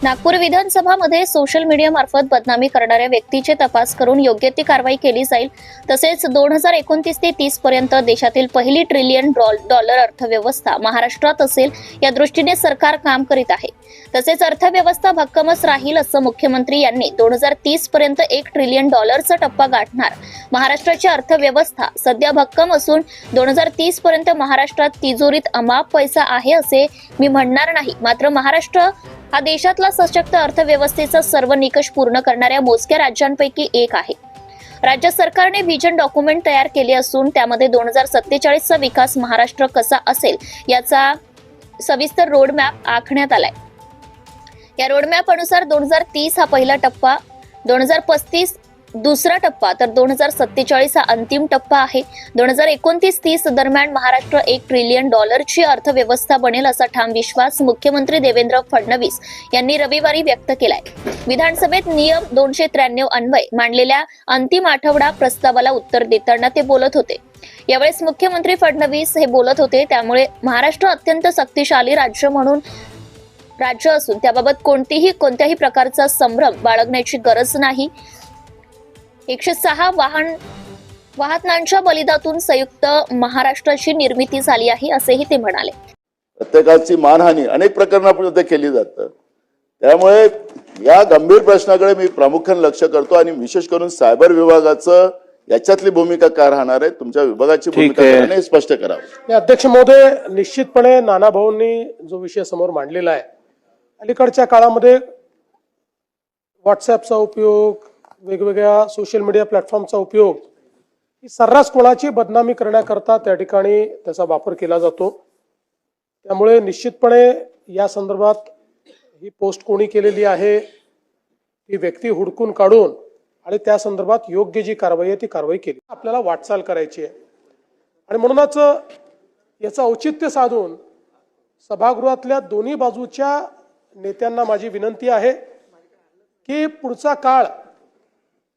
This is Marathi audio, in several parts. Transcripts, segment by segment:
नागपूर विधानसभामध्ये सोशल मीडिया मार्फत बदनामी करणाऱ्या व्यक्तीचे तपास करून योग्य ती कारवाई केली जाईल। तसेच 2029 ते 30 पर्यंत देशातील पहिली ट्रिलियन डॉलर अर्थव्यवस्था महाराष्ट्रात असेल या दृष्टीने सरकार काम करीत आहे। तसेच अर्थव्यवस्था भक्कमच राहील असं मुख्यमंत्री यांनी 2030 पर्यंत 1 ट्रिलियन डॉलरचा टप्पा गाठणार। महाराष्ट्राची अर्थव्यवस्था सध्या भक्कम असून 2030 पर्यंत महाराष्ट्रात तिजोरीत अमाप पैसा आहे असे मी म्हणणार नाही। मात्र महाराष्ट्र हा देशातला सशक्त अर्थव्यवस्थेचा सर्व निकष पूर्ण करणाऱ्या मोजक्या राज्यांपैकी एक आहे। राज्य सरकारने व्हिजन डॉक्युमेंट तयार केले असून त्यामध्ये 2047 चा विकास महाराष्ट्र कसा असेल याचा सविस्तर रोडमॅप आखण्यात आलाय। या रोडमॅप अनुसार 2030 हा पहिला टप्पा, 2035 दुसरा टप्पा तर 2047 हा अंतिम टप्पा आहे। 2029-30 दरम्यान महाराष्ट्र 1 ट्रिलियन डॉलरची अर्थव्यवस्था बनेल असा ठाम विश्वास मुख्यमंत्री देवेंद्र फडणवीस यांनी रविवारी व्यक्त केलाय। विधानसभेत नियम 293 अन्वये मांडलेल्या अंतिम आठवडा प्रस्तावाला उत्तर देताना ते बोलत होते। यावेळेस मुख्यमंत्री फडणवीस हे बोलत होते। त्यामुळे महाराष्ट्र अत्यंत शक्तिशाली राज्य असून त्याबाबत कोणत्याही प्रकारचा संभ्रम बाळगण्याची गरज नाही। 106 वाहनांच्या बलिदानातून संयुक्त महाराष्ट्राची निर्मिती झाली आहे असेही ते म्हणाले। प्रत्येकाची मानहानी अनेक प्रकरणांमध्ये केली जाते। त्यामुळे या गंभीर प्रश्नाकडे मी प्रामुख्याने लक्ष करतो आणि विशेष करून सायबर विभागाचं याच्यातली भूमिका काय राहणार आहे, तुमच्या विभागाची भूमिका काय स्पष्ट करावं। अध्यक्ष महोदय, निश्चितपणे नाना भाऊंनी जो विषय समोर मांडलेला आहे, अलीकडच्या काळामध्ये व्हॉट्सअपचा उपयोग, वेगवेगळ्या सोशल मीडिया प्लॅटफॉर्मचा उपयोग ही सर्रास कोणाची बदनामी करण्याकरता त्या ठिकाणी त्याचा वापर केला जातो। त्यामुळे निश्चितपणे या संदर्भात ही पोस्ट कोणी केलेली आहे ती व्यक्ती हुडकून काढून आणि त्या संदर्भात योग्य जी कारवाई आहे ती कारवाई केली। आपल्याला वाटचाल करायची आहे आणि म्हणूनच याचं औचित्य साधून सभागृहातल्या दोन्ही बाजूच्या नेत्यांना माझी विनंती आहे की पुढचा काळ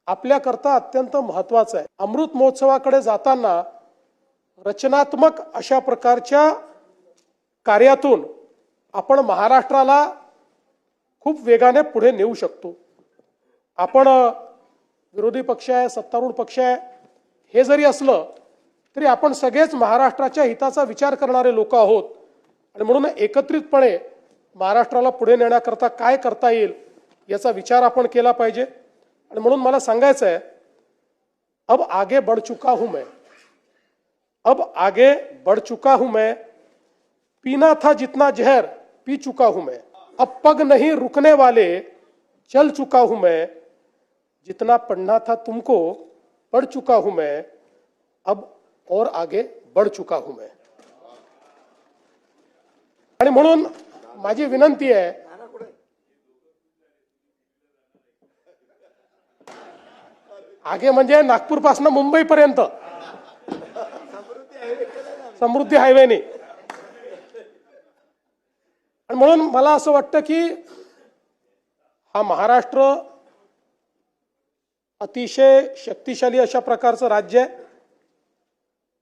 आपल्याकरता अत्यंत महत्वाचा आहे। अमृत महोत्सवाकडे जाताना रचनात्मक अशा प्रकारच्या कार्यातून आपण महाराष्ट्राला खूप वेगाने पुढे नेऊ शकतो। आपण विरोधी पक्ष आहे, सत्तारूढ पक्ष आहे, हे जरी असलं तरी आपण सगळेच महाराष्ट्राच्या हिताचा विचार करणारे लोक आहोत आणि म्हणून एकत्रितपणे महाराष्ट्राला पुढे नेण्याकरता काय करता येईल याचा विचार आपण केला पाहिजे। आणि म्हणून मला सांगायचं आहे, अब आगे बढ़ चुका हूं मैं, अब आगे बढ़ चुका हूं मैं, पीना था जितना जहर पी चुका हूं मैं, अब पग नहीं रुकने वाले चल चुका हूं मैं, जितना पढ़ना था तुमको पढ़ चुका हूं मैं, अब और आगे बढ़ चुका हूं मैं। आणि म्हणून माझी विनंती आहे, आगे म्हणजे नागपूर पासून मुंबई पर्यंत समृद्धी हायवेने। आणि म्हणून मला असं वाटतं की हा महाराष्ट्र अतिशय शक्तिशाली अशा प्रकारचं राज्य आहे।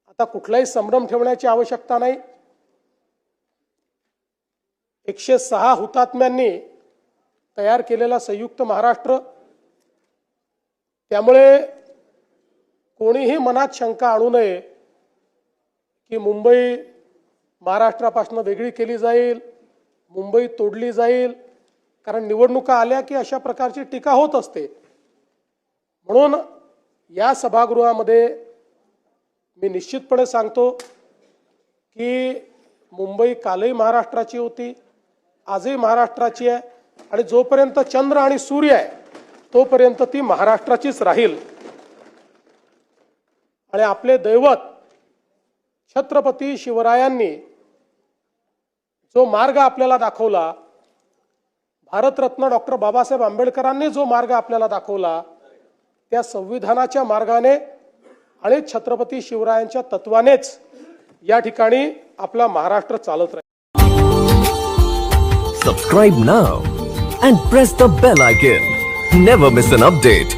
आता कुठलाही संभ्रम ठेवण्याची आवश्यकता नाही। 106 हुतात्म्यांनी तयार केलेला संयुक्त महाराष्ट्र, त्यामुळे कोणीही मनात शंका आणू नये की मुंबई महाराष्ट्रापासून वेगळी केली जाईल, मुंबई तोडली जाईल, कारण निवडणुका आल्या की अशा प्रकारची टीका होत असते। म्हणून या सभागृहामध्ये मी निश्चितपणे सांगतो की मुंबई कालही महाराष्ट्राची होती, आजही महाराष्ट्राची आहे आणि जोपर्यंत चंद्र आणि सूर्य आहे तोपर्यंत ती महाराष्ट्राचीच राहील। आणि आपले दैवत छत्रपती शिवरायांनी जो मार्ग आपल्याला दाखवला, भारतरत्न डॉक्टर बाबासाहेब आंबेडकरांनी जो मार्ग आपल्याला दाखवला, त्या संविधानाच्या मार्गाने आणि छत्रपती शिवरायांच्या तत्वानेच या ठिकाणी आपला महाराष्ट्र चालत राहील। Subscribe now and press the bell icon. Never miss an update.